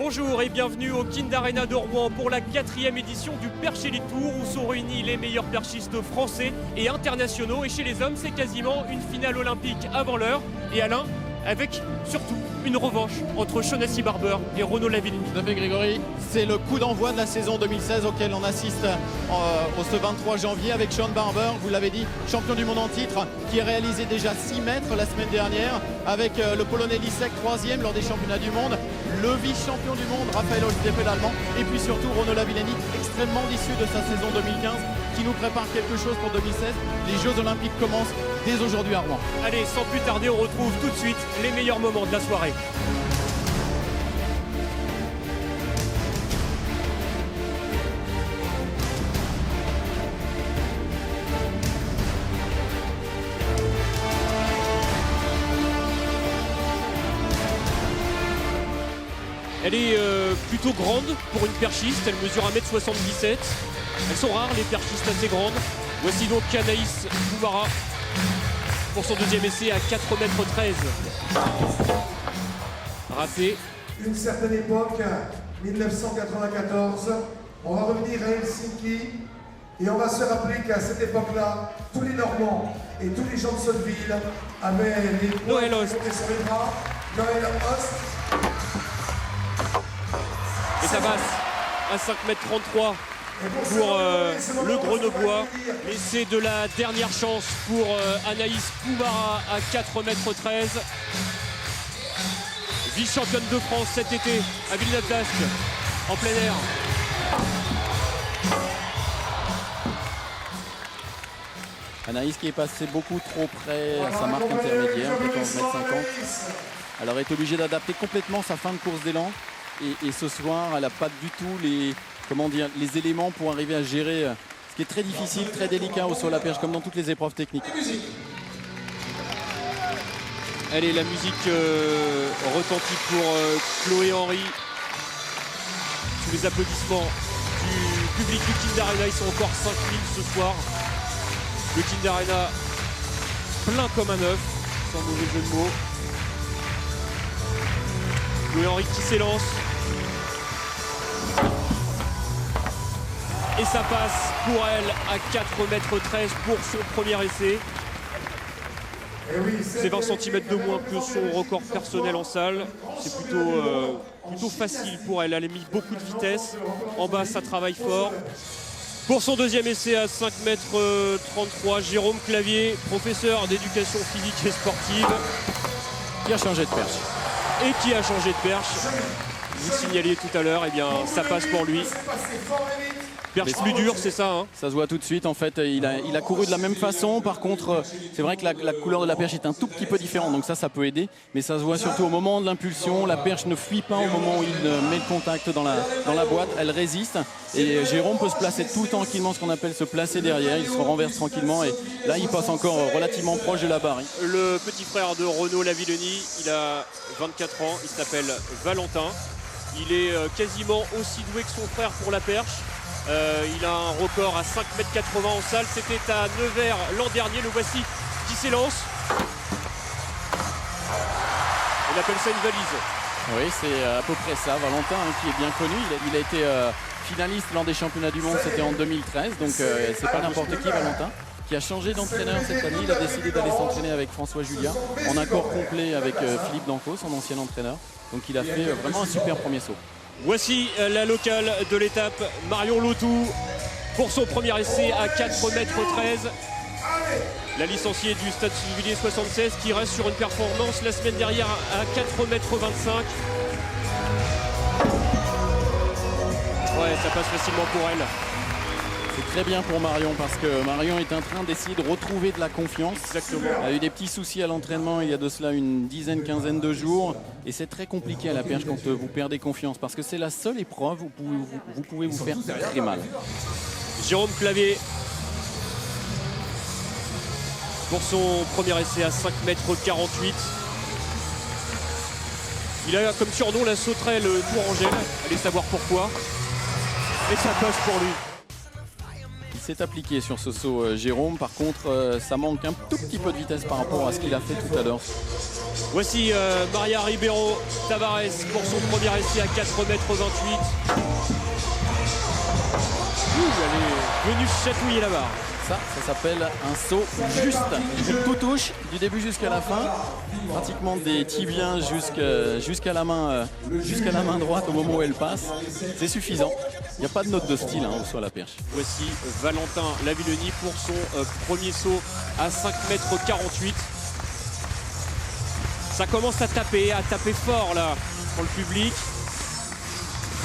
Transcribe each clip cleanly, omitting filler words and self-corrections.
Bonjour et bienvenue au Kind Arena de Rouen pour la 4e édition du Perche Elite Tour où sont réunis les meilleurs perchistes français et internationaux. Et chez les hommes, c'est quasiment une finale olympique avant l'heure. Et Alain, avec surtout une revanche entre Shaughnessy Barber et Renaud Lavillenie. Tout à fait, Grégory. C'est le coup d'envoi de la saison 2016 auquel on assiste ce 23 janvier avec Shawn Barber, vous l'avez dit, champion du monde en titre, qui a réalisé déjà 6 mètres la semaine dernière, avec le Polonais Lisek, 3e lors des championnats du monde, le vice-champion du monde, Raphaël Holzdeppel allemand, et puis surtout Renaud Lavillenie, extrêmement déçu de sa saison 2015, qui nous prépare quelque chose pour 2016. Les Jeux Olympiques commencent dès aujourd'hui à Rouen. Allez, sans plus tarder, on retrouve tout de suite les meilleurs moments de la soirée. Elle est plutôt grande pour une perchiste, elle mesure 1m77. Elles sont rares les perchistes assez grandes. Voici donc Anaïs Boubara pour son deuxième essai à 4m13. Raté. Une certaine époque, 1994, on va revenir à Helsinki et on va se rappeler qu'à cette époque-là, tous les Normands et tous les gens de Sotteville avaient les poids Noël Host. sur les bras. Noël Host. Et ça passe à 5m33 pour le Grenoblois. Mais c'est de la dernière chance pour Anaïs Boubara à 4m13. Vice-championne de France cet été à Villeneuve-d'Ascq en plein air. Anaïs qui est passée beaucoup trop près à sa marque intermédiaire, 14,50 m. Elle aurait été obligée d'adapter complètement sa fin de course d'élan. Et ce soir, elle n'a pas du tout les éléments pour arriver à gérer ce qui est très difficile, très délicat au sol à perche, comme dans toutes les épreuves techniques. Allez, la musique retentit pour Chloé Henry. Sous les applaudissements du public du Kind Arena, ils sont encore 5000 ce soir. Le Kind Arena plein comme un œuf, sans mauvais jeu de mots. Chloé Henry qui s'élance. Et ça passe pour elle à 4m13 pour son premier essai. C'est 20 cm de moins que son record personnel en salle. C'est plutôt facile pour elle. Elle a mis beaucoup de vitesse. En bas, ça travaille fort. Pour son deuxième essai à 5m33, Jérôme Clavier, professeur d'éducation physique et sportive. Qui a changé de perche. Et qui a changé de perche. Vous le signaliez tout à l'heure, eh bien ça passe pour lui. Perche plus dure, c'est ça hein. Ça se voit tout de suite, en fait, il a couru de la même façon. Par contre, c'est vrai que la couleur de la perche est un tout petit peu différente, donc ça peut aider. Mais ça se voit surtout au moment de l'impulsion. La perche ne fuit pas au moment où il met le contact dans la boîte. Elle résiste. Et Jérôme peut se placer tout tranquillement, ce qu'on appelle se placer derrière. Il se renverse tranquillement et là, il passe encore relativement proche de la barre. Le petit frère de Renaud Lavillenie, il a 24 ans, il s'appelle Valentin. Il est quasiment aussi doué que son frère pour la perche. Il a un record à 5m80 en salle. C'était à Nevers l'an dernier. Le voici qui s'élance. On appelle ça une valise. Oui, c'est à peu près ça. Valentin, qui est bien connu. Il a été finaliste lors des championnats du monde. C'était en 2013. Donc c'est pas n'importe qui, Valentin, qui a changé d'entraîneur cette année. Il a décidé d'aller s'entraîner avec François Julia en accord complet avec Philippe Danco, son ancien entraîneur. Donc il a fait vraiment un super premier saut. Voici la locale de l'étape, Marion Lotou, pour son premier essai à 4m13. La licenciée du Stade Villiers 76 qui reste sur une performance la semaine dernière à 4m25. Ouais, ça passe facilement pour elle. C'est très bien pour Marion parce que Marion est en train d'essayer de retrouver de la confiance. Exactement. Elle a eu des petits soucis à l'entraînement il y a de cela une quinzaine de jours. Et c'est très compliqué à la perche quand vous perdez confiance parce que c'est la seule épreuve où vous pouvez vous faire très mal. Jérôme Clavier pour son premier essai à 5m48. Il a comme surnom la sauterelle Tourangelle. Allez savoir pourquoi. Et ça passe pour lui. s'est appliqué sur ce saut Jérôme. Par contre, ça manque un tout petit peu de vitesse par rapport à ce qu'il a fait tout à l'heure. Voici Maria Ribeiro Tavares pour son premier essai à 4,28 m. Elle est venue chatouiller la barre. Ça s'appelle un saut juste. Tout touche du début jusqu'à la fin. Pratiquement des tibiens jusqu'à la main droite au moment où elle passe. C'est suffisant. Il n'y a pas de note de style au saut à la perche. Voici Valentin Lavillenie pour son premier saut à 5,48 m. Ça commence à taper fort là pour le public.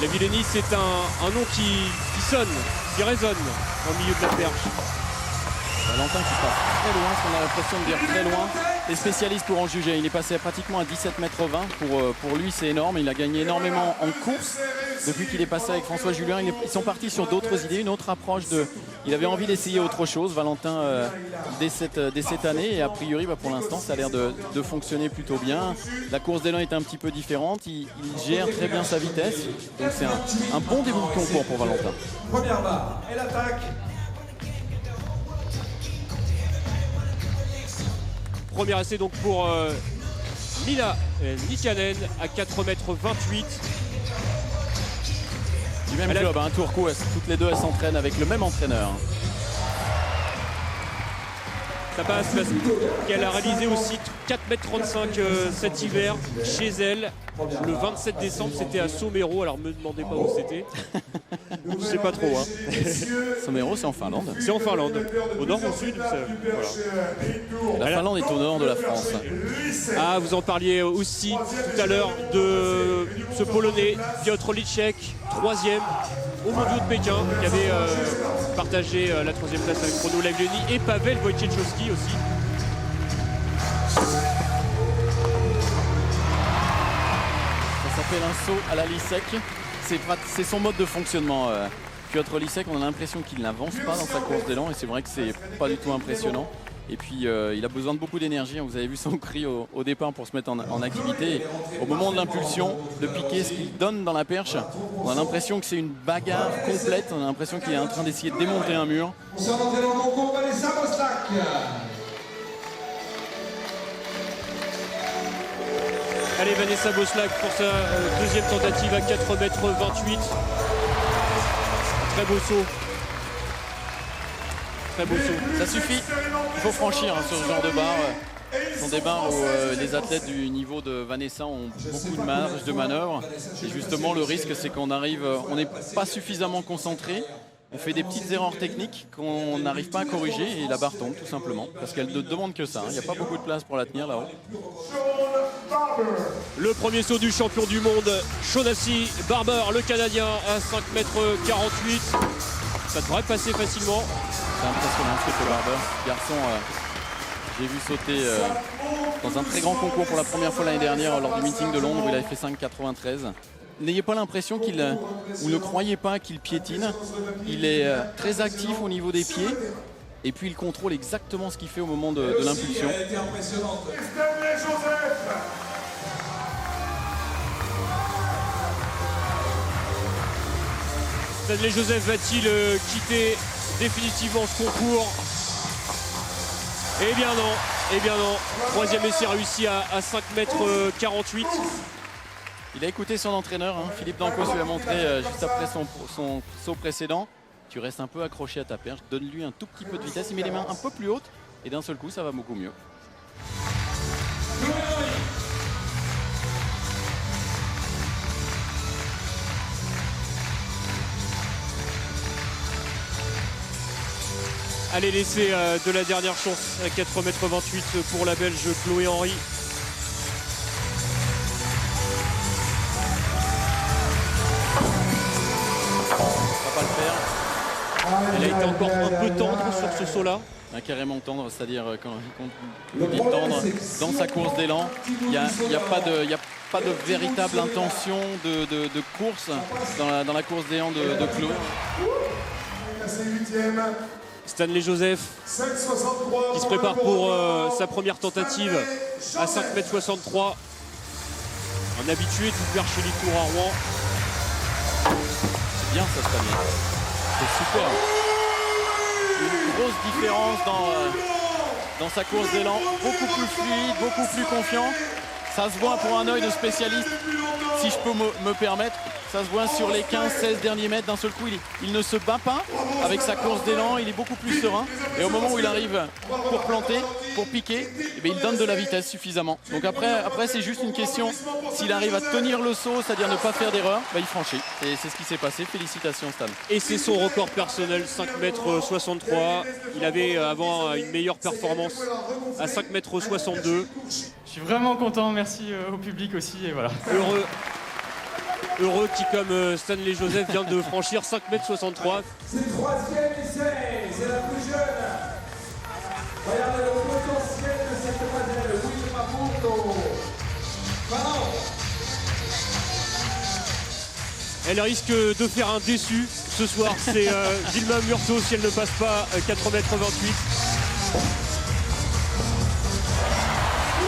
Lavillenie, c'est un nom qui sonne, qui résonne au milieu de la perche. Valentin qui passe très loin, ce qu'on a l'impression de dire très loin. Les spécialistes pourront en juger. Il est passé pratiquement à 17,20 m. Pour lui, c'est énorme. Il a gagné énormément en course depuis qu'il est passé avec François Julien. Ils sont partis sur d'autres idées, une autre approche. Il avait envie d'essayer autre chose, Valentin, dès cette année. Et a priori, pour l'instant, ça a l'air de fonctionner plutôt bien. La course d'élan est un petit peu différente. Il gère très bien sa vitesse. Donc c'est un bon début de concours pour Valentin. Première barre, elle attaque. Premier essai donc pour Mila Nikanen à 4,28 m. Du même club, Turku, toutes les deux elles s'entraînent avec le même entraîneur. Ça passe parce qu'elle a réalisé aussi 4,35 m cet hiver chez elle. Le 27 décembre, c'était à Somero. Alors, me demandez pas où c'était. Je sais pas trop. Somero, c'est en Finlande. C'est en Finlande. Au nord, au sud. Voilà. La Finlande est au nord de la France. Ah, vous en parliez aussi tout à l'heure de ce Polonais, Piotr Licek, 3e au Mondiaux de Pékin, qui avait partagé la 3e place avec Chrono Lavillenie et Pavel Wojciechowski aussi. Ça s'appelle un saut à la Licek. C'est son mode de fonctionnement. Piotr Licek, on a l'impression qu'il n'avance pas dans sa course d'élan et c'est vrai que c'est pas du tout impressionnant. Et puis il a besoin de beaucoup d'énergie. Vous avez vu son cri au départ pour se mettre en activité. Et au moment de l'impulsion, de piquer ce qu'il donne dans la perche, on a l'impression que c'est une bagarre complète. On a l'impression qu'il est en train d'essayer de démonter un mur. Allez, Vanessa Boslak pour sa deuxième tentative à 4,28 m. Très beau saut. Très beau saut. Ça suffit. Il faut franchir sur ce genre de barre. Ce sont des barres où les athlètes du niveau de Vanessa ont beaucoup de marge de manœuvre. Et justement, le risque, c'est qu'on n'est pas suffisamment concentré. On fait des petites erreurs techniques qu'on n'arrive pas à corriger et la barre tombe tout simplement. Parce qu'elle ne demande que ça. Il n'y a pas beaucoup de place pour la tenir là-haut. Le premier saut du champion du monde, Shaughnessy Barber, le Canadien, à 5,48 m. Ça devrait passer facilement. C'est impressionnant ce que fait Barber. Garçon, j'ai vu sauter dans un très grand concours pour la première fois l'année dernière lors du meeting de Londres où il avait fait 5,93. N'ayez pas l'impression ou ne croyez pas qu'il piétine. Il est très actif au niveau des pieds. Et puis il contrôle exactement ce qu'il fait au moment de l'impulsion. Stanley Joseph va-t-il quitter définitivement ce concours? Eh bien non. Troisième essai réussi à 5,48 m. Il a écouté son entraîneur, Philippe Dancos lui a montré juste après son saut précédent. Tu restes un peu accroché à ta perche, donne-lui un tout petit peu de vitesse, il met les mains un peu plus hautes et d'un seul coup ça va beaucoup mieux. Allez, l'essai de la dernière chance à 4,28 m pour la Belge Chloé Henry. Elle a été encore un peu tendre sur ce saut-là. Carrément tendre, c'est-à-dire quand il dit tendre dans sa course d'élan, il n'y a pas de véritable intention de course dans la course d'élan de Chloé. Stanley Joseph qui se prépare pour sa première tentative à 5,63 m. Un habitué du Perche-Elite Tour à Rouen. C'est bien ça, Stanley. C'est super. une grosse différence dans sa course d'élan. Beaucoup plus fluide, beaucoup plus confiant. Ça se voit pour un œil de spécialiste, si je peux me permettre. Ça se voit sur les 15-16 derniers mètres. D'un seul coup, il ne se bat pas avec sa course d'élan. Il est beaucoup plus serein. Et au moment où il arrive pour planter, pour piquer, eh bien, il donne de la vitesse suffisamment. Donc après c'est juste une question. S'il arrive à tenir le saut, c'est-à-dire ne pas faire d'erreur, il franchit. Et c'est ce qui s'est passé. Félicitations, Stan. Et c'est son record personnel, 5,63 m. Il avait avant une meilleure performance à 5,62 m. Je suis vraiment content, merci au public aussi. Et voilà. Heureux qui, comme Stanley Joseph, vient de franchir 5,63 m. C'est le troisième essai, c'est la plus jeune. Regardez le potentiel de cette demoiselle, Wilma Maputo. Elle risque de faire un déçu ce soir. C'est Wilma Murto si elle ne passe pas 4,28 m.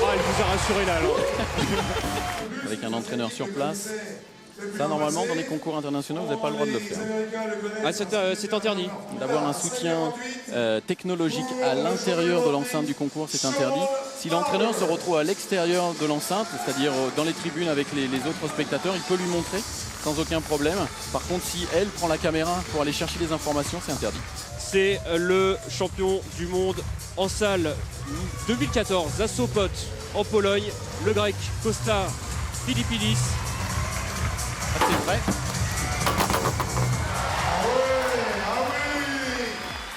Ah, elle vous a rassuré là alors. Avec un entraîneur sur place. Ça, normalement, dans les concours internationaux, vous n'avez pas le droit de le faire. Ah, c'est interdit. D'avoir un soutien technologique à l'intérieur de l'enceinte du concours, c'est interdit. Si l'entraîneur se retrouve à l'extérieur de l'enceinte, c'est-à-dire dans les tribunes avec les autres spectateurs, il peut lui montrer sans aucun problème. Par contre, si elle prend la caméra pour aller chercher les informations, c'est interdit. C'est le champion du monde en salle 2014 à Sopot en Pologne, le grec Costa Philippidis. Ah, c'est vrai.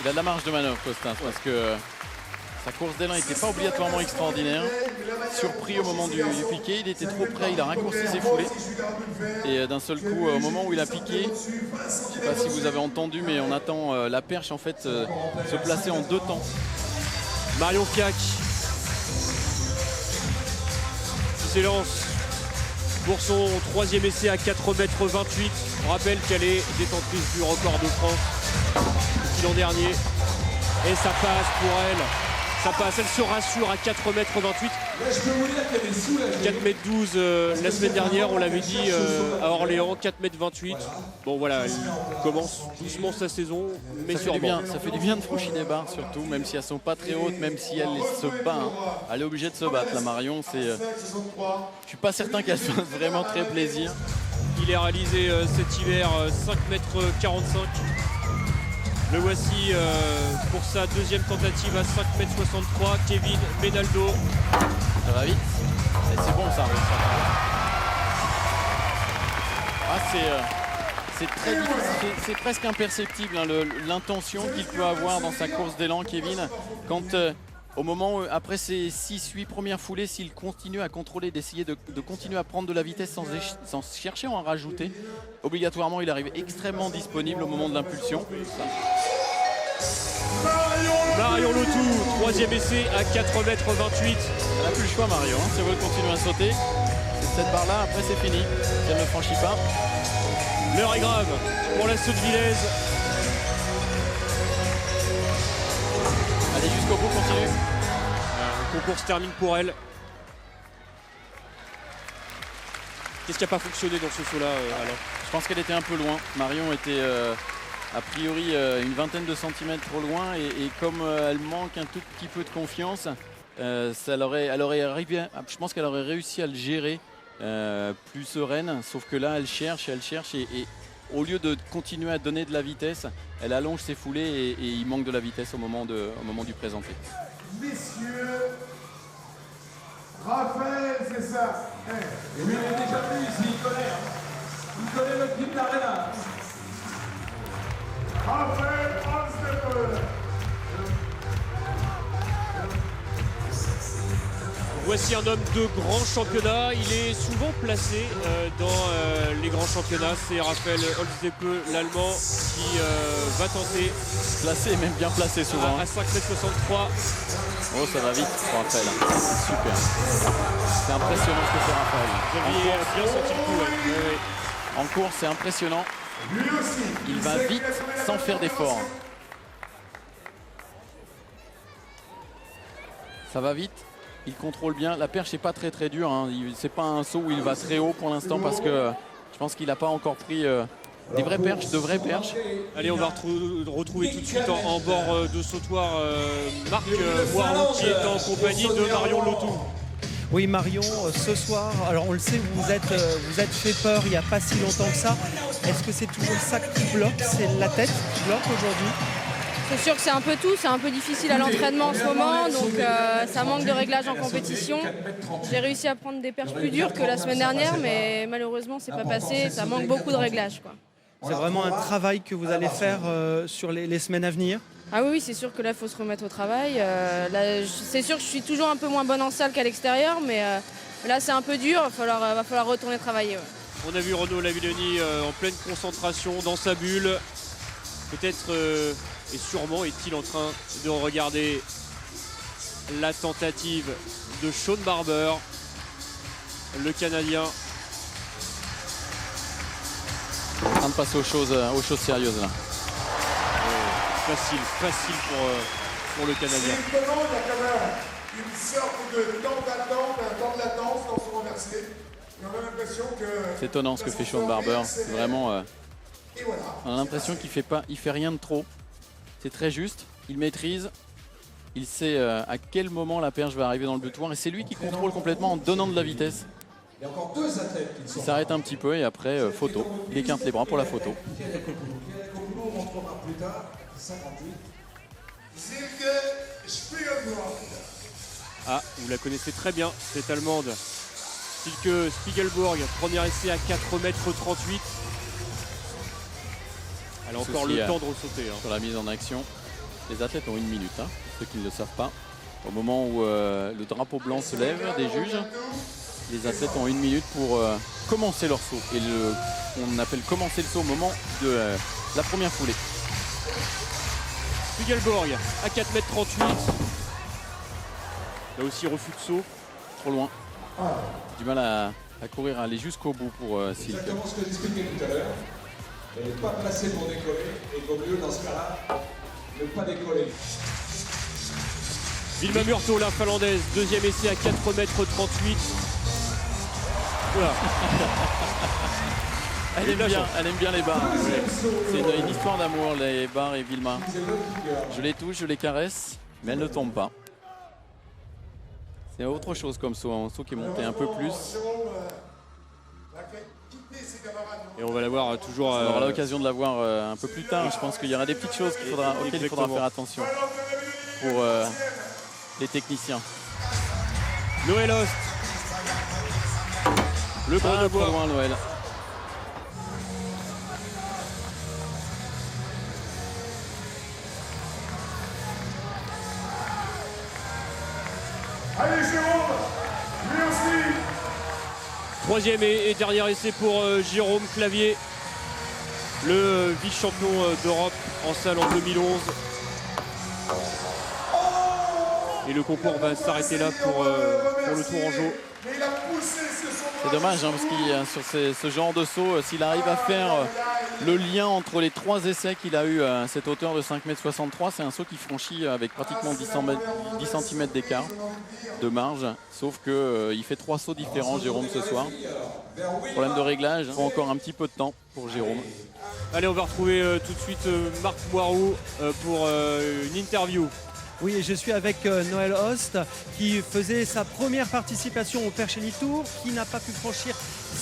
Il a de la marge de manœuvre, Costin, parce que sa course d'élan n'était pas obligatoirement extraordinaire. Surpris au moment du piqué, il était trop près, il a raccourci ses foulées. Et d'un seul coup, au moment où il a piqué, je ne sais pas si vous avez entendu, mais on attend la perche en fait se placer en deux temps. Marion Fiac qui s'élance pour son troisième essai à 4,28 m. On rappelle qu'elle est détentrice du record de France l'an dernier. Et ça passe pour elle. Ça passe, elle se rassure à 4,28 m. 4,12 m la semaine dernière, on l'avait dit à Orléans, 4,28 m. Bon voilà, elle commence doucement sa saison, mais sûrement. Ça fait du bien de franchir des barres surtout, même si elles ne sont pas très hautes, même si elle se bat. Hein. Elle est obligée de se battre, la Marion. Je suis pas certain qu'elle fasse vraiment très plaisir. Il est réalisé cet hiver 5,45 m. Le voici pour sa deuxième tentative à 5,63 m. Kevin Menaldo. Ça va vite. Et c'est bon ça. Ah, c'est très difficile. C'est presque imperceptible hein, l'intention qu'il peut avoir dans sa course d'élan, Kevin. Quand au moment où, après ses 6-8 premières foulées, s'il continue à contrôler, d'essayer de continuer à prendre de la vitesse sans chercher à en rajouter, obligatoirement il arrive extrêmement disponible au moment de l'impulsion. Marion Lotou, troisième essai à 4,28 m. Elle n'a plus le choix, Marion. Hein. Si elle veut continuer à sauter, c'est cette barre-là, après c'est fini. Si elle ne franchit pas. L'heure est grave pour la Sottevillez. Allez, jusqu'au bout, continue. Le concours se termine pour elle. Qu'est-ce qui n'a pas fonctionné dans ce saut-là, alors? Je pense qu'elle était un peu loin. Marion était a priori une vingtaine de centimètres trop loin et comme elle manque un tout petit peu de confiance, elle aurait arrivé, je pense qu'elle aurait réussi à le gérer plus sereine, sauf que là elle cherche et au lieu de continuer à donner de la vitesse, elle allonge ses foulées et il manque de la vitesse au moment du présenté. Messieurs, Raphaël, c'est ça. Et lui, il est déjà venu ici, il connaît. Il connaît le clip d'Arena. Raphaël Holzdeppe. Voici un homme de grand championnat. Il est souvent placé dans les grands championnats. C'est Raphaël Holzdeppe, l'Allemand, qui va tenter. Placé, même bien placé souvent. À 5,63 m. Oh, ça va vite pour Raphaël. C'est super. C'est impressionnant ce que fait Raphaël. Vous aviez bien senti le coup. Ouais. En course, c'est impressionnant. Lui aussi. Il va vite sans faire d'effort. Ça va vite. Il contrôle bien. La perche n'est pas très très dure. Hein. C'est pas un saut où il va très haut pour l'instant parce que je pense qu'il n'a pas encore pris des vraies perches, de vraies perches. Allez, on va retrouver tout de suite en bord de sautoir Marc Moirou qui est en compagnie de Marion Lotou. Oui, Marion, ce soir, alors on le sait, vous êtes fait peur il n'y a pas si longtemps que ça. Est-ce que c'est toujours ça qui bloque? C'est la tête qui bloque aujourd'hui? C'est sûr que c'est un peu tout, c'est un peu difficile à l'entraînement en ce moment, donc ça manque de réglage en compétition. J'ai réussi à prendre des perches plus dures que la semaine dernière, mais malheureusement c'est pas passé, ça manque beaucoup de réglage, quoi. C'est vraiment un travail que vous allez faire sur les semaines à venir? Ah oui, c'est sûr que là il faut se remettre au travail. C'est sûr que je suis toujours un peu moins bonne en salle qu'à l'extérieur, mais là c'est un peu dur, va falloir retourner travailler. Ouais. On a vu Renaud Lavillenie en pleine concentration dans sa bulle. Peut-être et sûrement est-il en train de regarder la tentative de Sean Barber, le Canadien. En train de passer aux choses sérieuses là. Facile pour le Canadien. Simplement, il y a quand même une sorte de temps d'attente, un temps de latence dans son renversé. Et on a l'impression que... C'est étonnant ce que fait Sean Barber. C'est vraiment... Et voilà. On a l'impression qu'il fait rien de trop. C'est très juste, il maîtrise. Il sait à quel moment la perche va arriver dans le butoir. Et c'est lui qui contrôle complètement en donnant de la vitesse. Il y a encore deux athlètes qui sont... Il s'arrête un petit peu et après, photo. Il équinte les bras pour la photo. Kopoulou montrera plus tard, 58. Silke Spiegelborg. Ah, vous la connaissez très bien, cette Allemande. Silke Spiegelborg, premier essai à 4,38 m. Elle a encore le temps de ressauter. Sur la mise en action, les athlètes ont 1 minute, hein, ceux qui ne le savent pas. Au moment où le drapeau blanc se lève des juges, les athlètes ont 1 minute pour commencer leur saut. Et on appelle commencer le saut au moment de la première foulée. Spiegelborg à 4,38 m. Là aussi refus de saut. Trop loin. Du mal à courir, à aller jusqu'au bout pour Silke. Exactement ce que j'expliquais tout à l'heure. Elle n'est pas placée pour décoller. Et il vaut mieux dans ce cas-là ne pas décoller. Vilma Murto, la finlandaise, deuxième essai à 4,38 m. Voilà. Elle aime bien les barres. C'est une histoire d'amour, les barres et Vilma. Je les touche, je les caresse, mais elles ne tombent pas. C'est autre chose comme saut, un saut qui est monté un peu plus. Et on va la voir toujours. On aura l'occasion de la voir un peu plus tard. Je pense qu'il y aura des petites choses auxquelles il faudra faire attention pour les techniciens. Noël Host. Le grand de bois. Loin, Noël. Allez Jérôme, lui aussi. Troisième et dernier essai pour Jérôme Clavier, le vice-champion d'Europe en salle en 2011. Et le concours va s'arrêter là pour le Tourangeau. C'est dommage hein, parce qu'il sur ce genre de saut, s'il arrive à faire le lien entre les 3 essais qu'il a eu à cette hauteur de 5,63 m, c'est un saut qui franchit avec pratiquement 10 cm d'écart de marge. Sauf qu'il fait 3 sauts différents, Jérôme, ce soir. Problème de réglage, encore un petit peu de temps pour Jérôme. Allez, on va retrouver tout de suite Marc Moirou pour une interview. Oui, et je suis avec Noël Host qui faisait sa première participation au Perchenny Tour, qui n'a pas pu franchir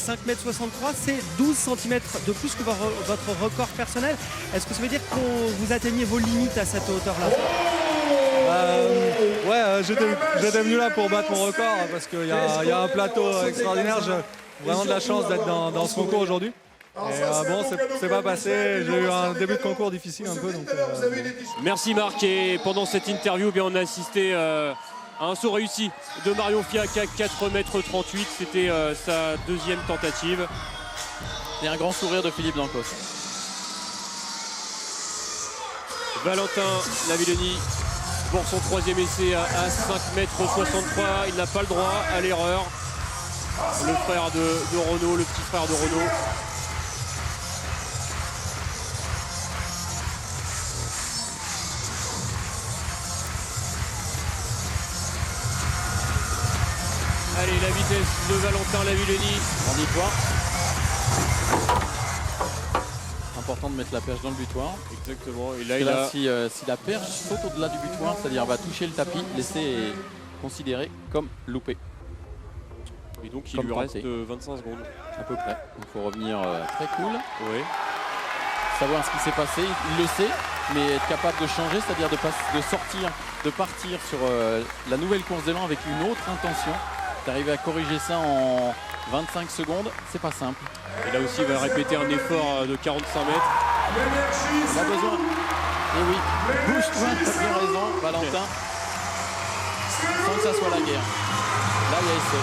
5,63 m. C'est 12 cm de plus que votre record personnel. Est-ce que ça veut dire que vous atteignez vos limites à cette hauteur-là? Ouais, j'étais venu là pour battre mon record parce qu'il y a un plateau extraordinaire. J'ai vraiment de la chance d'être dans ce concours aujourd'hui. Et bon, c'est pas passé. J'ai eu un début de concours difficile un peu. Donc, Merci Marc. Et pendant cette interview, on a assisté à un saut réussi de Marion Fiac à 4,38 m. C'était sa deuxième tentative. Et un grand sourire de Philippe Dancos. Valentin Lavillenie pour son troisième essai à 5,63 m. Il n'a pas le droit à l'erreur. Le frère de Renaud, le petit frère de Renaud. Allez, la vitesse de Valentin Lavillenie. On y voit. important de mettre la perche dans le butoir. Exactement. Et Et là, si la perche saute au-delà du butoir, c'est-à-dire va toucher le tapis, l'essai est considéré comme loupé. Et donc il Comme lui reste tenté. 25 secondes. À peu près. Il faut revenir très cool. Oui. Savoir ce qui s'est passé, il le sait, mais être capable de changer, c'est-à-dire de sortir, de partir sur la nouvelle course d'élan avec une autre intention, d'arriver à corriger ça en 25 secondes, c'est pas simple. Et là aussi il va répéter un effort de 45 mètres. Il a besoin. Et oui, bouge-toi, t'as bien raison, Valentin. Sans que ça soit la guerre. Là, il y a essai.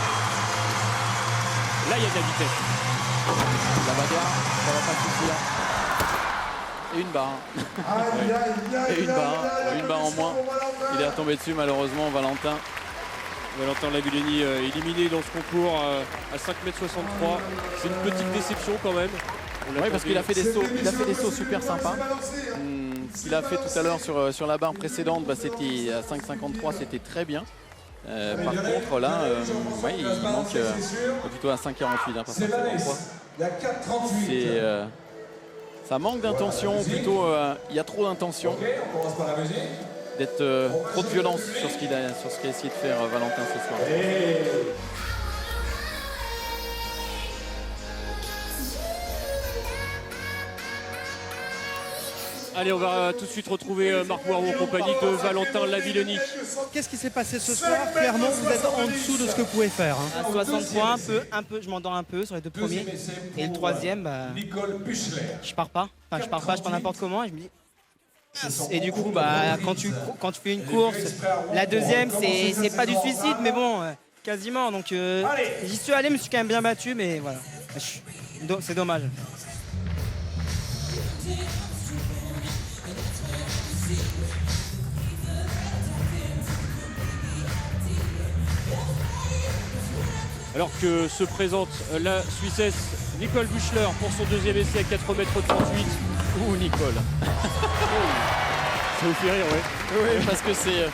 Là il y a de la vitesse. La bagarre, ça va pas suffire. Et une barre. Et une barre en moins. Il est retombé dessus malheureusement, Valentin. Valentin Lavillenie éliminé dans ce concours à 5,63 m. C'est une petite déception quand même. Oui, parce qu'il a fait des sauts, super sympas. Ce qu'il a fait tout à l'heure sur la barre précédente, bah, c'était à 5,53, c'était très bien. Par contre, là, ouais, il manque plutôt à 5,48, pas 5,53. Ça manque d'intention, plutôt il y a trop d'intention. D'être trop de violence sur ce qu'a essayé de faire Valentin ce soir. Allez, on va tout de suite retrouver Marc Boireau en compagnie de Valentin Lavillenie. Qu'est-ce qui s'est passé ce soir? Clairement, vous êtes en dessous de ce que vous pouvez faire. Hein. À 63, un peu, je m'endors un peu sur les deux premiers. Et le troisième, bah, je pars pas. Enfin, je pars n'importe comment et je me dis. Et du coup, bah, quand tu fais une course, la deuxième, c'est pas du suicide, mais bon, quasiment. Donc, j'y suis allé, je me suis quand même bien battu, mais voilà. C'est dommage. Alors que se présente la Suissesse Nicole Büchler pour son deuxième essai à 4,38 m. Ouh, Nicole. Ça vous fait rire, ouais. Oui, parce que ce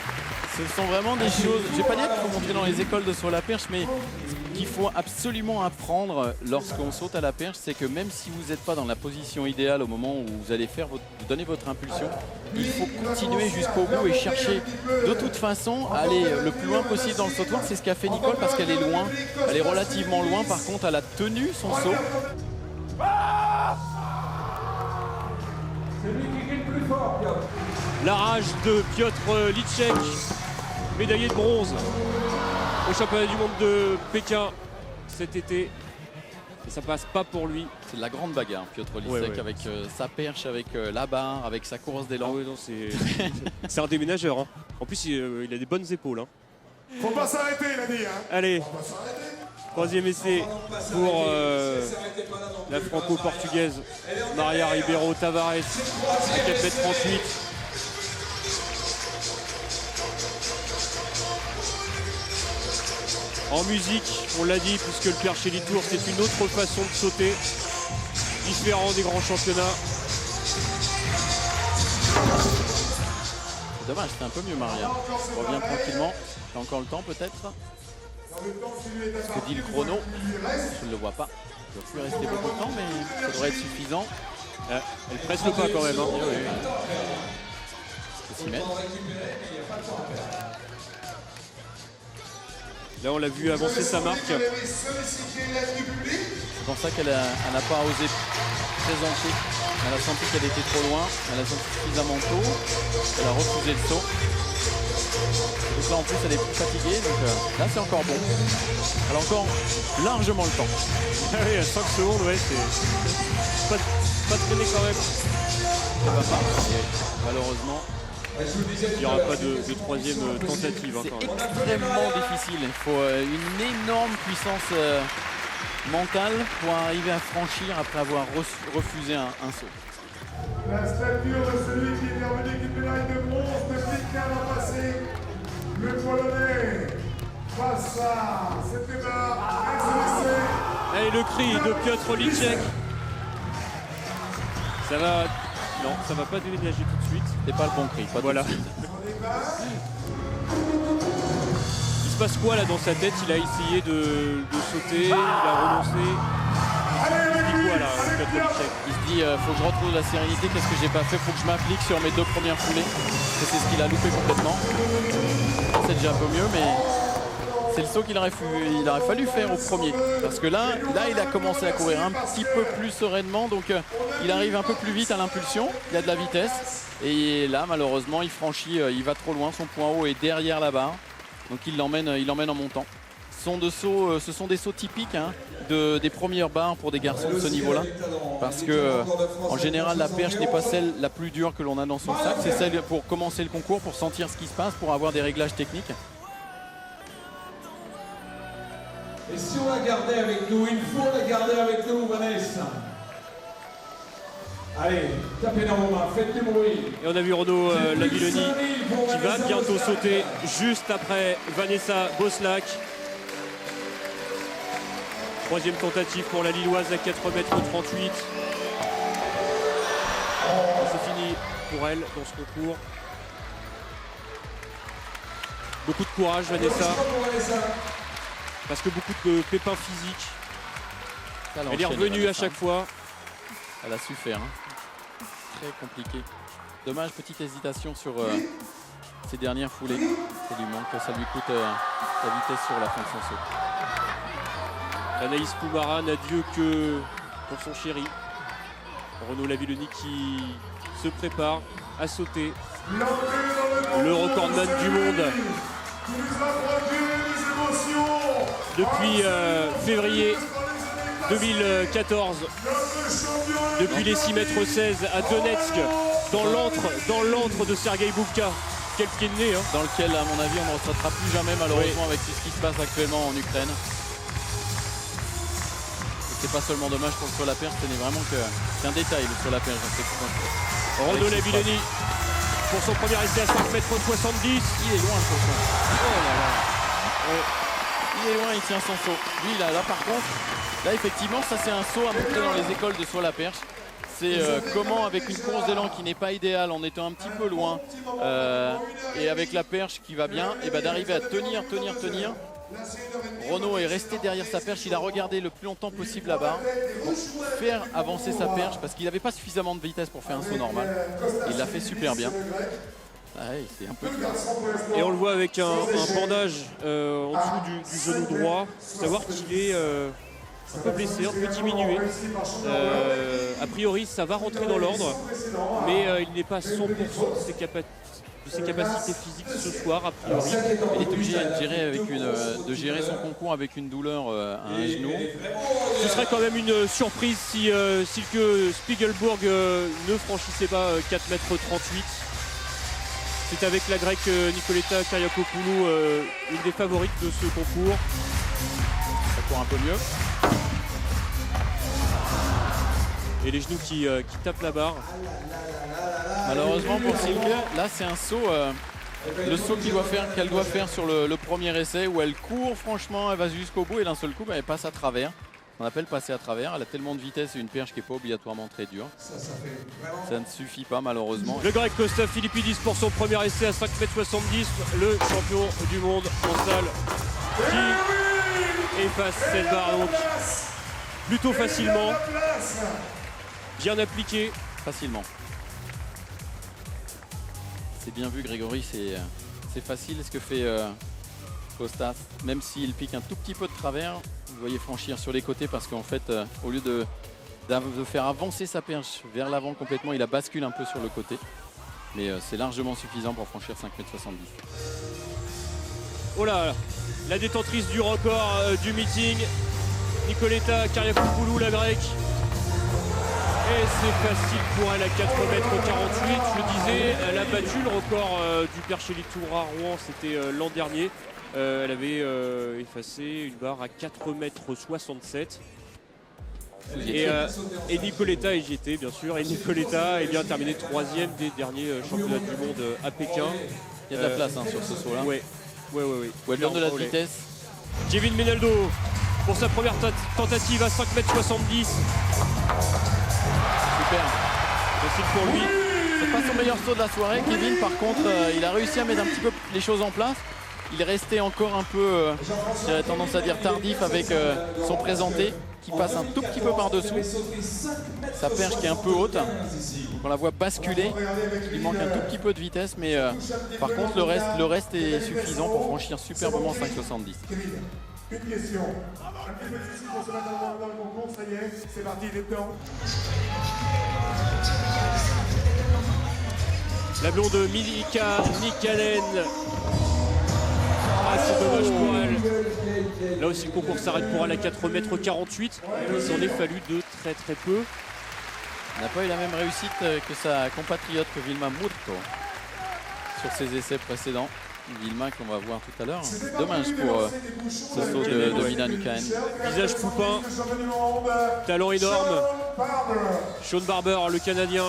sont vraiment des choses, je vais pas dire qu'il faut montrer dans les écoles de saut à la perche, mais ce qu'il faut absolument apprendre lorsqu'on saute à la perche, c'est que même si vous n'êtes pas dans la position idéale au moment où vous allez donner votre impulsion, il faut continuer jusqu'au bout et chercher de toute façon à aller le plus loin possible dans le sautoir. C'est ce qu'a fait Nicole parce qu'elle est loin, elle est relativement loin, par contre elle a tenu son saut. C'est lui qui crie le plus fort, Piotr. La rage de Piotr Litchek, médaillé de bronze au championnat du monde de Pékin cet été. Et ça passe pas pour lui. C'est de la grande bagarre, Piotr Lisek, avec sa perche, avec la barre, avec sa course d'élan. Ah oui, non, c'est un déménageur. Hein. En plus, il a des bonnes épaules. Hein. Faut pas s'arrêter, il a dit. Hein. Allez, troisième essai pour la franco-portugaise Maria Ribeiro Tavares, à 4,38 m. En musique, on l'a dit, puisque le perche Tour, c'est une autre façon de sauter, différent des grands championnats. C'est dommage, c'était un peu mieux Maria. On revient tranquillement. T'as encore le temps peut-être. Ce que dit le chrono, je ne le vois pas. Il ne doit plus rester beaucoup de temps, mais ça devrait être suffisant. Elle presse le pas quand même. Hein. Oui. Faut s'y mettre. Là, on l'a vu avancer sa marque. C'est pour ça qu'elle n'a pas osé présenter. Elle a senti qu'elle était trop loin. Elle a senti suffisamment tôt. Elle a refusé le saut. Donc là, en plus, elle est plus fatiguée. Donc là, c'est encore bon. Elle a encore largement le temps. Oui, à 5 secondes, ouais, c'est pas traîné quand même. Ça va pas. Et malheureusement, il n'y aura pas de troisième tentative. C'est extrêmement difficile. Il faut une énorme puissance mentale pour arriver à franchir après avoir refusé un saut. La stature de celui qui est revenu avec une médaille de bronze de Pékin l'an passé, le Polonais, face à cette Et le cri de Piotr Litchek. Ça va. Non, ça va pas déménager tout de suite. C'est pas le bon cri. Voilà. Il se passe quoi là dans sa tête? Il a essayé de sauter, il a renoncé. Il se dit quoi là, Piotr Litchek? Il se dit dit faut que je retrouve la sérénité, qu'est-ce que j'ai pas fait, faut que je m'applique sur mes 2 premières foulées. Et c'est ce qu'il a loupé complètement. C'est déjà un peu mieux, mais c'est le saut qu'il aurait fallu faire au premier. Parce que là, il a commencé à courir un petit peu plus sereinement, donc il arrive un peu plus vite à l'impulsion, il a de la vitesse. Et là, malheureusement, il franchit, il va trop loin, son point haut est derrière la barre. Donc il l'emmène en montant. Ce sont des sauts typiques hein, des premières barres pour des garçons de ce niveau-là. Parce que en général, la perche n'est pas celle la plus dure que l'on a dans son sac. C'est celle pour commencer le concours, pour sentir ce qui se passe, pour avoir des réglages techniques. Et si on la gardait avec nous, il faut la garder avec nous, Vanessa. Allez, tapez dans vos mains, faites du bruit. Et on a vu Renaud Lavillenie qui va bientôt sauter juste après Vanessa Boslac. Troisième tentative pour la Lilloise à 4,38 m. C'est fini pour elle dans ce concours. Beaucoup de courage, Vanessa. Parce que beaucoup de pépins physiques. Elle est revenue à chaque fois. Elle a su faire. Hein. Très compliqué. Dommage, petite hésitation sur ses dernières foulées. Ça lui manque, ça lui coûte la vitesse sur la fin de son saut. Anaïs Poumara n'a Dieu que pour son chéri. Renaud Lavillenie qui se prépare à sauter. Le recordman du monde. Depuis février 2014, depuis les 6,16 m à Donetsk, dans l'antre de Sergueï Boubka, quel pied de nez. Hein. Dans lequel, à mon avis, on ne sautera plus jamais, malheureusement, avec tout ce qui se passe actuellement en Ukraine. C'est pas seulement dommage pour le saut à la perche, c'est un détail le saut à la perche. Renaud Lavillenie pour son premier essai à 5,70 m. Il est loin le saut. Oh là là. Ouais. Il est loin, il tient son saut. Lui là par contre, là effectivement ça c'est un saut à montrer dans les écoles de saut à la perche. C'est comment avec une course d'élan qui n'est pas idéale, en étant un petit peu loin et avec la perche qui va bien, et d'arriver à tenir. Renaud est resté derrière sa perche, il a regardé le plus longtemps possible la barre pour faire avancer sa perche parce qu'il n'avait pas suffisamment de vitesse pour faire un saut normal. Il l'a fait super bien. Ouais, c'est un peu dur. Et on le voit avec un bandage en dessous du genou droit, savoir qu'il est un peu blessé, un peu diminué. A priori ça va rentrer dans l'ordre, mais il n'est pas 100% de ses capacités physiques ce soir, a priori. Il est obligé de gérer son concours avec une douleur à un genou. Ce serait quand même une surprise si Silke Spiegelburg ne franchissait pas 4,38 m. C'est avec la grecque Nicoleta Kariakopoulou une des favorites de ce concours. Ça court un peu mieux. Et les genoux qui tapent la barre. Malheureusement pour Silke, là c'est un saut, le saut qu'elle doit faire sur le premier essai où elle court franchement, elle va jusqu'au bout et d'un seul coup elle passe à travers. On appelle passer à travers, elle a tellement de vitesse et une perche qui n'est pas obligatoirement très dure. Ça ne suffit pas malheureusement. Le grec Kostas Philippidis pour son premier essai à 5,70 m, le champion du monde en salle qui efface cette barre donc plutôt facilement, bien appliqué. Facilement. C'est bien vu Grégory, c'est facile ce que fait Kostas, même s'il pique un tout petit peu de travers. Vous voyez franchir sur les côtés parce qu'en fait, au lieu de faire avancer sa perche vers l'avant complètement, il a basculé un peu sur le côté. Mais c'est largement suffisant pour franchir 5,70 m. Oh là, la détentrice du record du meeting, Nicoleta Kariakopoulou, la grecque. Et c'est facile pour elle à 4,48 m. Je le disais, elle a battu le record du Perche Elite Tour à Rouen, c'était l'an dernier. Elle avait effacé une barre à 4,67 m. Et Nicoleta y était bien sûr. Et Nicoleta est bien terminé 3e des derniers championnats du monde à Pékin. Il y a de la place hein, sur ce saut là. Oui. Elle donne de la vitesse. Kevin Menaldo pour sa première tentative à 5,70 m. Super. Facile pour lui. C'est pas son meilleur saut de la soirée. Kevin par contre il a réussi à mettre un petit peu les choses en place. Il restait encore un peu, j'aurais tendance à dire tardif avec son présenté. qui passe un tout petit peu par-dessous. Sa perche qui est un peu haute. Donc on la voit basculer. Il manque un tout petit peu de vitesse, mais par contre le reste est suffisant pour franchir superbement 5,70. Une question. Un petit peu difficile pour se mettre dans le concours, ça y est, c'est parti, il est temps. La blonde Milika Nikkanen. Ah, c'est dommage pour elle. Là aussi, le concours s'arrête pour elle à 4,48 m. Il s'en est fallu de très très peu. Elle n'a pas eu la même réussite que sa compatriote que Vilma Murto sur ses essais précédents. Vilma qu'on va voir tout à l'heure. Dommage pour ce saut de Mina Nikkanen. Visage poupin, talent énorme. Sean Barber, le Canadien,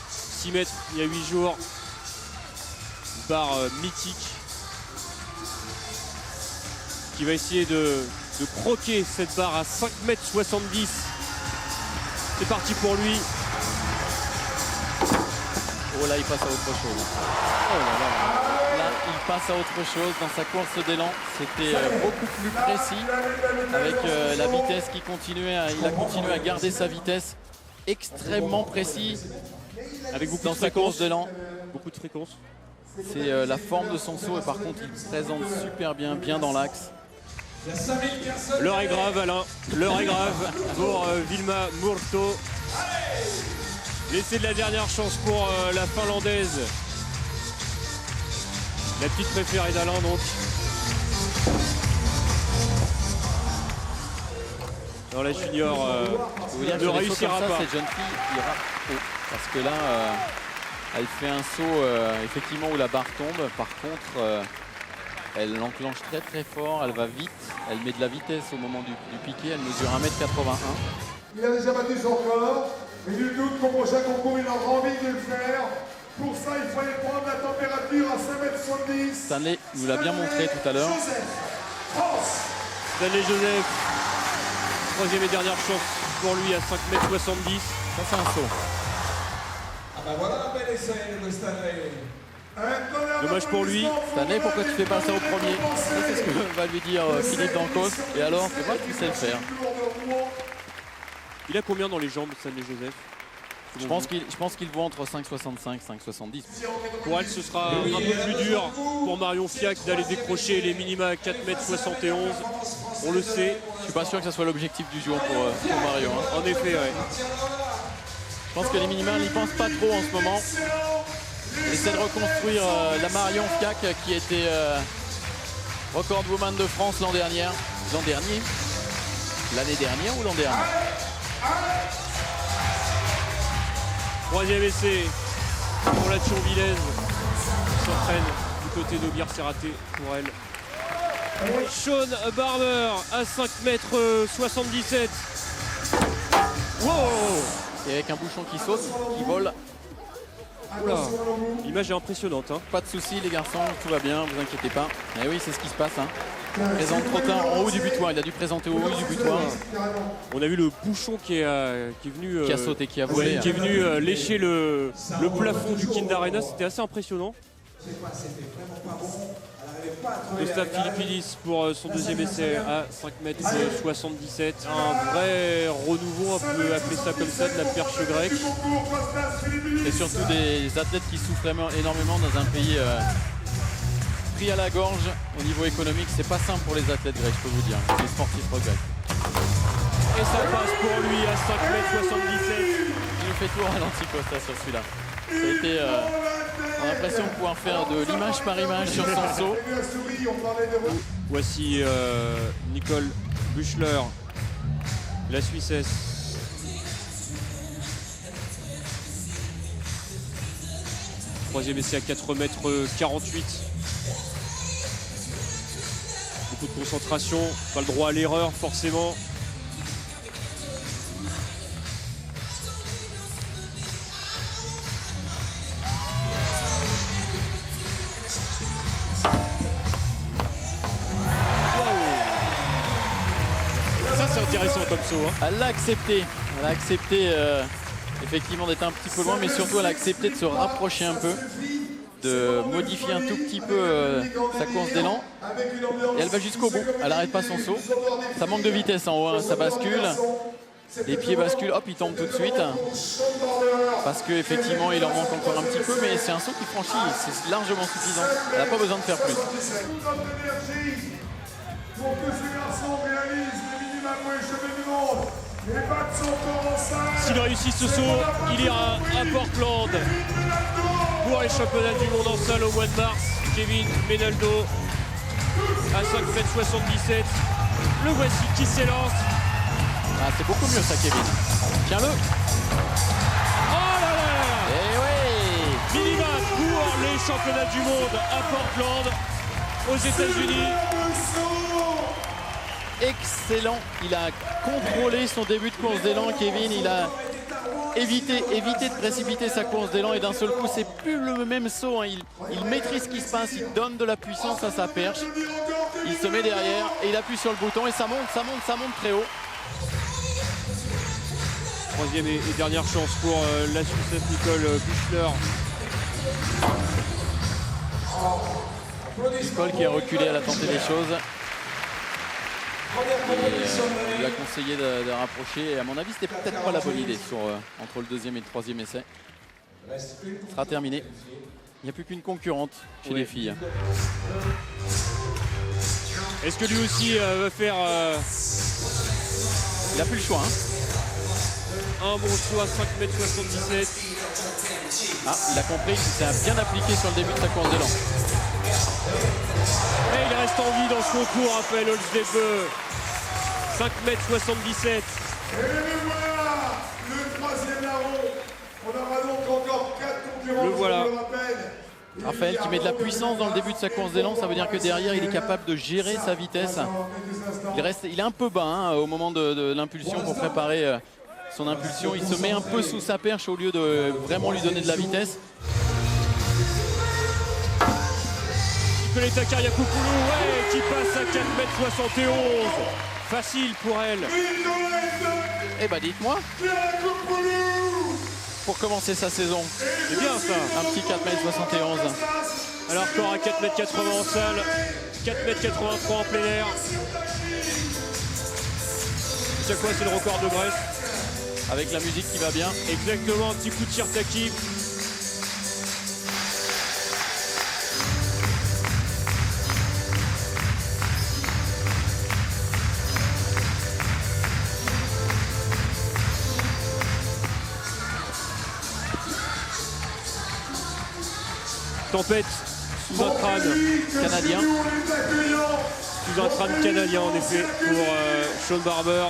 6 mètres il y a 8 jours. Une barre mythique qui va essayer de croquer cette barre à 5,70 m. C'est parti pour lui. Oh là, il passe à autre chose. Oh là là. Là, il passe à autre chose. Dans sa course d'élan, c'était beaucoup plus précis. Avec la vitesse qui continuait, il a continué à garder sa vitesse extrêmement précis. Avec beaucoup dans de sa course d'élan. Beaucoup de fréquence. C'est la forme de son saut et par contre, il présente super bien dans l'axe. L'heure est grave, Alain. L'heure est grave pour Vilma Murto. L'essai de la dernière chance pour la Finlandaise. La petite préférée d'Alain, donc. Dans la junior ne réussira pas. Cette jeune fille ira haut. Parce que là, elle fait un saut effectivement où la barre tombe. Par contre, elle l'enclenche très fort. Elle va vite. Elle met de la vitesse au moment du piqué. Elle mesure 1,81 m. Il a déjà battu son corps. Et nul doute qu'au prochain concours, il aura envie de le faire. Pour ça, il fallait prendre la température à 5,70 m. Stanley nous l'a bien montré tout à l'heure. Stanley Joseph, troisième et dernière chance pour lui à 5,70 m. Ça, c'est un saut. Ah ben voilà un bel essai de Stanley. Dommage pour lui. Stanley, pourquoi tu fais pas ça au premier? Ça, c'est ce que va lui dire Philippe Dancos. Et alors, c'est moi qui sais le faire. Il a combien dans les jambes, Stanley Joseph? Je pense qu'il vaut entre 5,65 et 5,70. Pour elle, ce sera un peu plus dur pour Marion Fiac d'aller décrocher les minima à 4,71 m. On le sait. Je suis pas sûr que ce soit l'objectif du jour pour Marion. Hein. En effet, ouais. Je pense que les minima, on n'y pense pas trop en ce moment. On essaie de reconstruire la Marion Fiac qui était recordwoman de France l'an dernier. L'année dernière ou l'an dernier? Troisième essai pour la Thionvillaise. S'entraîne du côté d'Aubière, c'est raté pour elle. Sean Barber à 5,77 m. Wow! Et avec un bouchon qui saute, qui vole. L'image est impressionnante. Hein. Pas de soucis les garçons, tout va bien, vous inquiétez pas. Et oui, c'est ce qui se passe. Hein. Présente trop tard en haut du butoir, il a dû présenter au haut du butoir. On a vu le bouchon qui est venu... qui a sauté, qui a volé. Qui est venu lécher le plafond du Kind Arena, c'était assez impressionnant. Gustav Philippidis pour son deuxième essai à 5,77 m. Un vrai renouveau, on peut appeler ça comme ça, de la perche grecque. Et surtout des athlètes qui souffrent énormément dans un pays pris à la gorge au niveau économique. C'est pas simple pour les athlètes grecs, je peux vous dire, les sportifs grecs. Et ça passe pour lui à 5,77 m. Il nous fait tout au ralenti Costa sur celui-là. Ça a été, on a l'impression de pouvoir faire de l'image par image sur son saut. Voici Nicole Buchler, la Suissesse. Troisième essai à 4,48 m. Beaucoup de concentration, pas le droit à l'erreur forcément. C'est intéressant comme saut. Hein. Elle l'a accepté. Elle a accepté effectivement d'être un petit peu loin, mais surtout elle a accepté de se rapprocher un peu. de modifier un tout petit peu sa course d'élan. Et elle va jusqu'au bout, elle n'arrête pas son saut. Ça manque de vitesse en haut, hein. Ça bascule. Les pieds basculent, hop, il tombe tout de suite. Parce qu'effectivement, il en manque encore un petit peu, mais c'est un saut qui franchit, c'est largement suffisant. Elle n'a pas besoin de faire plus. Pour que ce garçon réalise le minimum pour les champions du monde. Les bacs sont encore en salle. S'il réussit ce saut, il ira à Portland pour les championnats du monde en salle au mois de mars. Kevin Menaldo à 5,77 m. Le voici qui s'élance. Ah, c'est beaucoup mieux ça, Kevin. Tiens-le. Oh là là! Eh oui! Minima pour les championnats du monde à Portland, aux États-Unis. Excellent. Il a contrôlé son début de course d'élan, Kevin. Il a évité de précipiter sa course d'élan et d'un seul coup, c'est plus le même saut. Hein. Il maîtrise ce qui se passe, il donne de la puissance à sa perche. Il se met derrière et il appuie sur le bouton et ça monte très haut. Troisième et dernière chance pour la Suissesse Nicole Büchler. Nicole qui a reculé, elle a tenté des choses. Il lui a conseillé de rapprocher et à mon avis c'était peut-être pas la bonne idée entre le deuxième et le troisième essai. Ce sera terminé. Il n'y a plus qu'une concurrente chez les filles. Est-ce que lui aussi va faire il n'a plus le choix, hein. Un bon saut à 5,77 m. Ah, il a compris, il s'est bien appliqué sur le début de sa course d'élan. Et il reste en vie dans ce concours, Raphaël Holzdebe. 5,77 m. Et voilà le troisième larron. On aura donc encore 4 concurrents. Le voilà. Je le rappelle. Raphaël qui met de la puissance dans le début de sa course d'élan, ça veut dire que derrière il est capable de gérer sa vitesse. Il est un peu bas hein, au moment de l'impulsion pour préparer son impulsion. Il se met un peu sous sa perche au lieu de vraiment lui donner de la vitesse. Nicoletta Kariakoupoulou, ouais, qui passe à 4,71 m. Facile pour elle. Eh ben dites-moi, pour commencer sa saison, c'est bien ça. Un petit 4,71 m. Alors corps à 4,80 m en salle, 4,83 m en plein air. C'est quoi, c'est le record de Brest. Avec la musique qui va bien. Exactement, un petit coup de Tirtaki. Tempête sous un crâne canadien. Sous un crâne canadien en effet pour Sean Barber.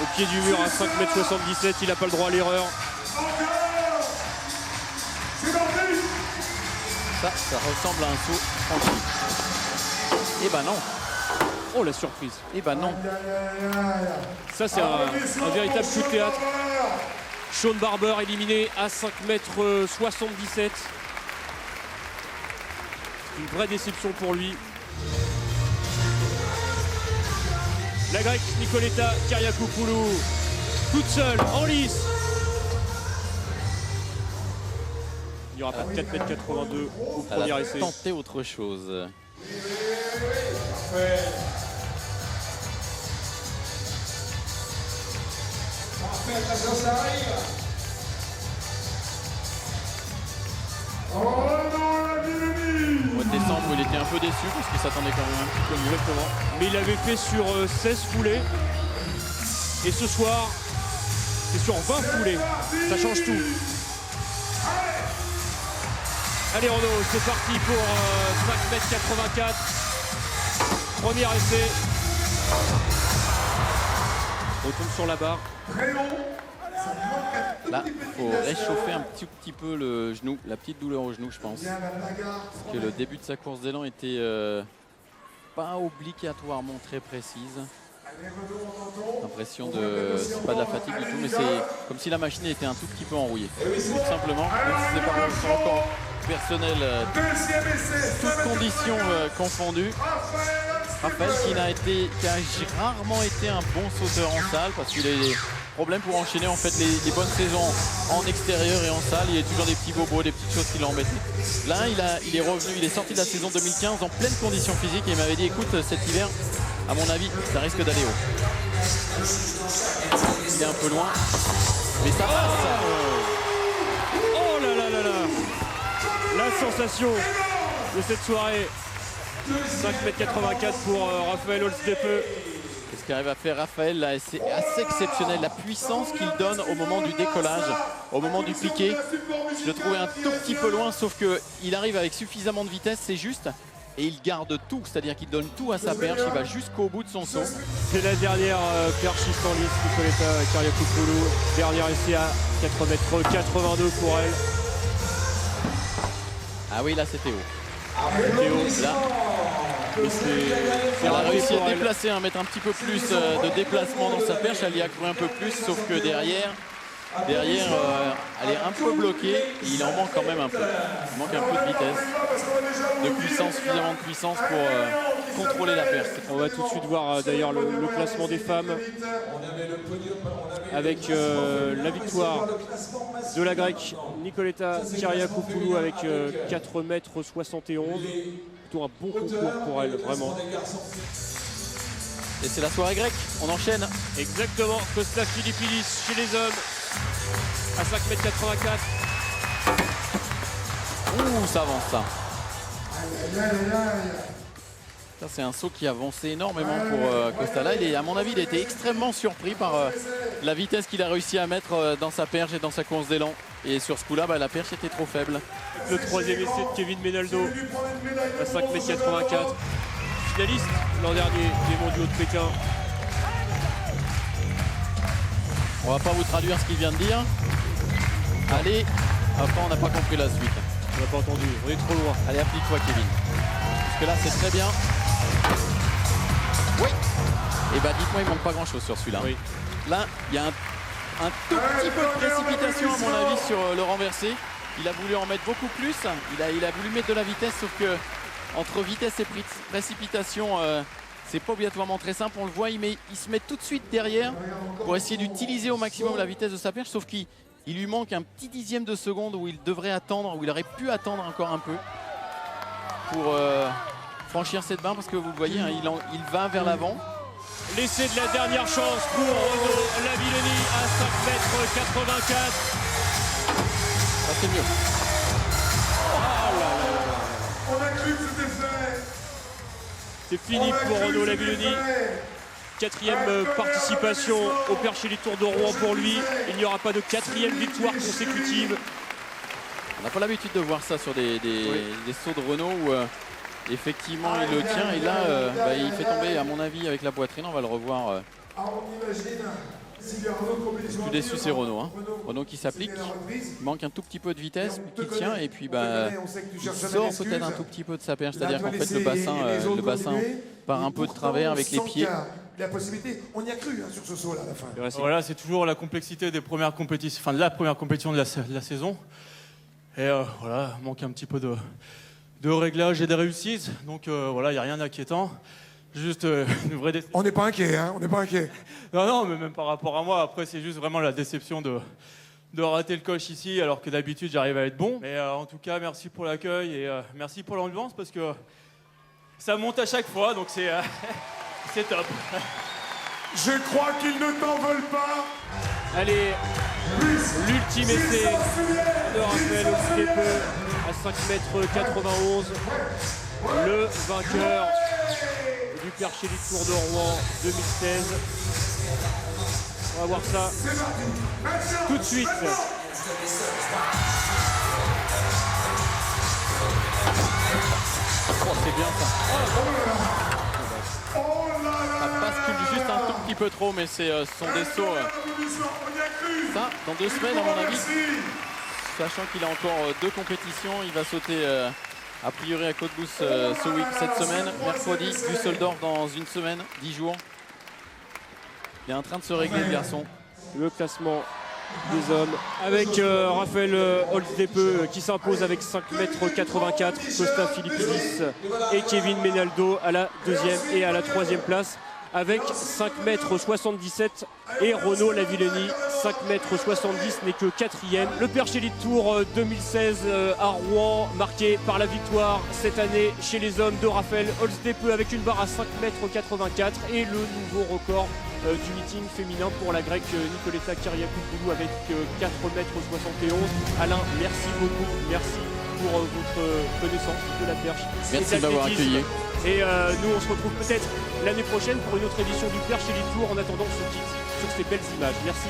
Au pied du mur à 5,77 m, il n'a pas le droit à l'erreur. Ça ressemble à un saut tranquille. Eh ben non. Oh la surprise. Eh ben non. Ça c'est un véritable coup de théâtre. Sean Barber éliminé à 5,77 m. Une vraie déception pour lui. La Grecque Nicoletta Kariakoupoulou, toute seule, en lice. Il n'y aura pas de 4,82 m au premier essai. Elle a tenté autre chose. Attention, ça arrive. Oh non, la Biélanie. Au mois de décembre, il était un peu déçu parce qu'il s'attendait quand même un petit peu mieux. Exactement. Mais il avait fait sur 16 foulées. Et ce soir, c'est sur 20 foulées. Ça change tout. Allez Renaud, c'est parti pour 5,84 m. Premier essai. On tombe sur la barre. Là, il faut réchauffer un petit peu le genou, la petite douleur au genou, je pense. Parce que le début de sa course d'élan était pas obligatoirement très précise. L'impression de, c'est pas de la fatigue du tout, mais c'est comme si la machine était un tout petit peu enrouillée. Tout simplement, même si c'est pas encore personnel, toutes conditions confondues. Raphaël qui a rarement été un bon sauteur en salle parce qu'il est problème pour enchaîner en fait les bonnes saisons en extérieur et en salle. Il y a toujours des petits bobos, des petites choses qui l'embêtent. Là, il est revenu, il est sorti de la saison 2015 en pleine condition physique et il m'avait dit écoute, cet hiver, à mon avis, ça risque d'aller haut. Il est un peu loin, mais ça passe. Oh là là là là. La sensation de cette soirée. 5,84 m pour Raphaël Holzdepe. Ce qu'arrive à faire Raphaël, là, c'est assez exceptionnel. La puissance qu'il donne au moment du décollage, au moment du piqué. Je le trouvais un tout petit peu loin, sauf qu'il arrive avec suffisamment de vitesse, c'est juste. Et il garde tout, c'est-à-dire qu'il donne tout à sa perche, il va jusqu'au bout de son saut. C'est la dernière perchiste en lice, Nicoletta Kariakoupoulou. Dernier essai à 4,82 m pour elle. Ah oui, là c'était haut. C'était haut, là. Elle a réussi à déplacer, à mettre un petit peu plus de déplacement dans sa perche. Elle y a cru un peu plus, sauf que derrière, elle est un peu bloquée. Et il en manque quand même un peu. Il manque un peu de vitesse, de puissance, suffisamment de puissance pour contrôler la perche. On va tout de suite voir d'ailleurs le classement des femmes avec la victoire de la Grecque Nicoletta Kariakoupoulou avec 4,71 m. Plutôt un bon concours pour elle, vraiment. Et c'est la soirée grecque, on enchaîne. Exactement, Costa Philippidis chez les hommes à 5,84 m. Ouh, ça avance ça. Ça c'est un saut qui avançait énormément pour Costa. Là, à mon avis, il a été extrêmement surpris par la vitesse qu'il a réussi à mettre dans sa perche et dans sa course d'élan. Et sur ce coup-là, la perche était trop faible. Le troisième essai de Kevin Menaldo à 5,84 m. Finaliste l'an dernier des mondiaux de Pékin. On va pas vous traduire ce qu'il vient de dire. Allez, après on n'a pas compris la suite. On n'a pas entendu, on est trop loin. Allez, applique-toi Kevin. Parce que là c'est très bien. Oui. Et dites-moi, il manque pas grand-chose sur celui-là. Oui. Là, il y a un tout petit peu de précipitation à mon avis sur le renversé. Il a voulu en mettre beaucoup plus. Il a voulu mettre de la vitesse, sauf que entre vitesse et précipitation, c'est pas obligatoirement très simple. On le voit, il se met tout de suite derrière pour essayer d'utiliser au maximum la vitesse de sa perche, sauf qu'il lui manque un petit dixième de seconde où il devrait attendre, où il aurait pu attendre encore un peu pour franchir cette barre, parce que vous le voyez, il va vers l'avant. L'essai de la dernière chance pour Renaud Lavillenie à 5,84 m. Ça c'est mieux. On a cru que c'était fait. C'est fini pour Renaud Lavillenie. Quatrième participation au Perchelli Tour de Rouen pour lui. Il n'y aura pas de quatrième victoire consécutive. On n'a pas l'habitude de voir ça sur des sauts de Renaud où effectivement il le tient et là il fait tomber, à mon avis, avec la poitrine. On va le revoir. Le plus déçu c'est Renaud. Hein. Renaud qui s'applique, il manque un tout petit peu de vitesse, qui tient et puis il sort peut-être un tout petit peu de sa perche. C'est-à-dire qu'en fait le bassin part un peu de travers avec les pieds. La possibilité, on y a cru sur ce saut là à la fin. Voilà, c'est toujours la complexité des premières compétitions, enfin de la première compétition de la saison. Et voilà, manque un petit peu de réglage et de réussite. Donc voilà, il n'y a rien d'inquiétant. Juste une vraie déception. On n'est pas inquiet, hein, on n'est pas inquiet. Non, mais même par rapport à moi, après c'est juste vraiment la déception de rater le coche ici, alors que d'habitude j'arrive à être bon. Mais en tout cas, merci pour l'accueil et merci pour l'ambiance, parce que ça monte à chaque fois, donc c'est c'est top. Je crois qu'ils ne t'en veulent pas. Allez, l'ultime essai de Raphaël Holzdepe à 5,91 m. Le vainqueur du Perchelli Tour de Rouen 2016. On va voir ça tout de suite. Oh, c'est bien ça. Ça bascule juste un tout petit peu trop, mais ce sont des sauts. Ça, dans 2 semaines, à mon avis, sachant qu'il a encore 2 compétitions, il va sauter a priori à Cottbus cette semaine, mercredi, Düsseldorf dans 1 semaine, 10 jours. Il est en train de se régler, le garçon. Le classement des hommes avec Raphaël Holzdepe qui s'impose avec 5,84 m, Costa Philippidis et Kevin Menaldo à la 2e et à la 3e place. avec 5,77 m et Renaud Lavillenie 5,70 m n'est que 4e. Le Perche Elite Tour 2016 à Rouen, marqué par la victoire cette année chez les hommes de Raphaël Holzdepe avec une barre à 5,84 m et le nouveau record du meeting féminin pour la grecque Nicoletta Kyriakopoulou avec 4,71 m. Alain, merci beaucoup, merci pour votre connaissance de la perche. Merci de m'avoir accueilli. Et nous on se retrouve peut-être l'année prochaine pour une autre édition du Perche Elite Tour. En attendant, on se quitte sur ces belles images. Merci.